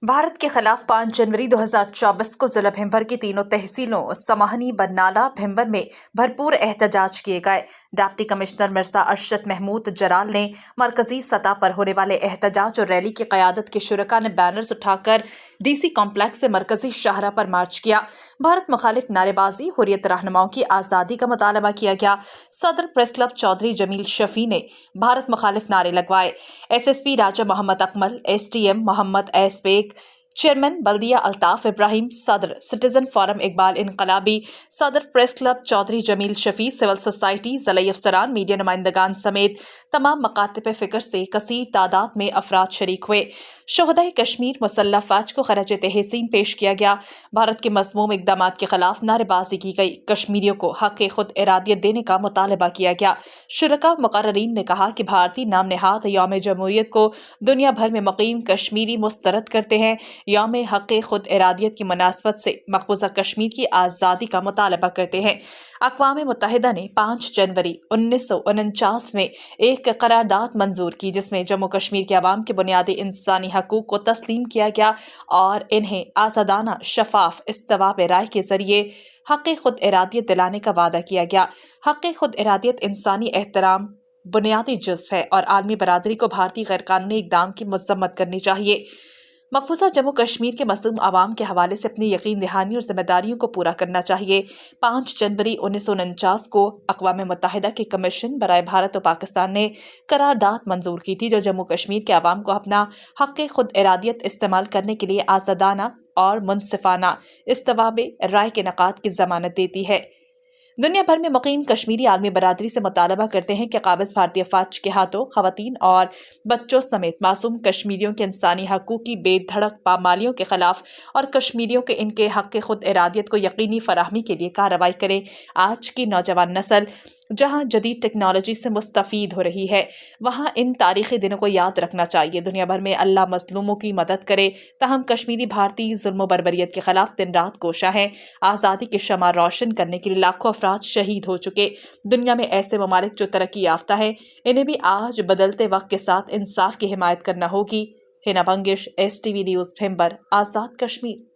भारत के खिलाफ 5 जनवरी 2024 को जिला भिंबर की तीनों तहसीलों समाहनी, बरनाला, भिंबर में भरपूर एहतजाज किए गए। डिप्टी कमिश्नर मिर्जा अरशद महमूद जराल ने मरकजी सतह पर होने वाले एहतजाज और रैली की क़यादत के शुरका ने बैनर्स उठाकर DC कॉम्प्लेक्स से मरकजी शाहरा पर मार्च किया। भारत मुखालिफ नारेबाजी, हुर्रियत रहनुमाओं की आज़ादी का मुतालबा किया गया। सदर प्रेस क्लब चौधरी जमील शफी ने भारत मुखालिफ नारे लगवाए। SSP Raja Mohammad Akmal, STM Mohammad S Baig, chairman बल्दिया अल्ताफ इब्राहिम, सदर सिटीजन फोरम इकबाल इनकलाबी, सदर press club Chaudhry Jameel Shafi, civil society, ज़िला अफसरान, मीडिया नुमाइंदगान समेत तमाम मकातिब फ़िक्र से कसीर तादाद में अफराद शरीक हुए। शोहदाए कश्मीर मुसल्लह फ़ौज को खराज तहसीन पेश किया गया। भारत के मज़मूम इक़दामात के खिलाफ नारेबाजी की गई। कश्मीरियों को हक़ खुद इरादियत देने का मुतालबा किया गया। शुरका मुक़र्ररीन ने कहा कि भारतीय नाम नहाद यौम जमहूरियत को दुनिया भर में मुक़ीम कश्मीरी मुस्तरद करते हैं। यौम हक़ खुद इरादियत की मुनासबत से मकबूजा कश्मीर की आज़ादी का मुतालबा करते हैं। अक़वाम मुत्तहिदा ने 5 जनवरी 1949 में एक करारदाद मंजूर की, जिसमें जम्मू कश्मीर के अवाम के बुनियादी इंसानी हकूक़ को तस्लीम किया गया और इन्हें आज़ादाना शफाफ इस्तवाब राय के ज़रिए हक़ खुद इरादियत दिलाने का वादा किया गया। हक़ खुद इरादियत इंसानी एहतराम बुनियादी जुज़्व है और आलमी बरादरी को भारतीय गैर कानूनी इक़दाम की मज़म्मत करनी चाहिए। मकबूजा जम्मू कश्मीर के मज़लूम आवाम के हवाले से अपनी यकीन दहानी और जिम्मेदारियों को पूरा करना चाहिए। 5 जनवरी 1949 को अक़वाम मुत्तहिदा के कमीशन बराए भारत और पाकिस्तान ने करारदाद मंजूर की थी, जो जम्मू कश्मीर के अवाम को अपना हक़ खुद इरादियत इस्तेमाल करने के लिए आज़ादाना और मुनसिफाना इस्तवाब राय के इनेकाद की ज़मानत देती है। दुनिया भर में मुक़ीम कश्मीरी आलमी बरादरी से मुतालबा करते हैं कि काबिज़ भारतीय फ़ौज के हाथों ख़वातीन और बच्चों समेत मासूम कश्मीरियों के इंसानी हकूक़ की बेधड़क पामालियों के ख़िलाफ़ और कश्मीरियों के इनके हक़ खुद इरादियत को यकीनी फ़राहमी के लिए कार्रवाई करे। आज की नौजवान नस्ल जहाँ जदीद टेक्नोलॉजी से मुस्तफ़ीद हो रही है, वहाँ इन तारीख़ी दिनों को याद रखना चाहिए। दुनिया भर में अल्लाह मज़लूमों की मदद करे। ताहम कश्मीरी भारतीय जुल्म बर्बरियत के ख़िलाफ़ दिन रात कोशा हैं। आज़ादी के शमा रोशन करने के लिए लाखों अफराद शहीद हो चुके। दुनिया में ऐसे ममालिक जो तरक्की याफ्ता हैं, इन्हें भी आज बदलते वक्त के साथ इंसाफ की हिमायत करना होगी। Hina बंगिश, STV news Bhimber, Azad Kashmir.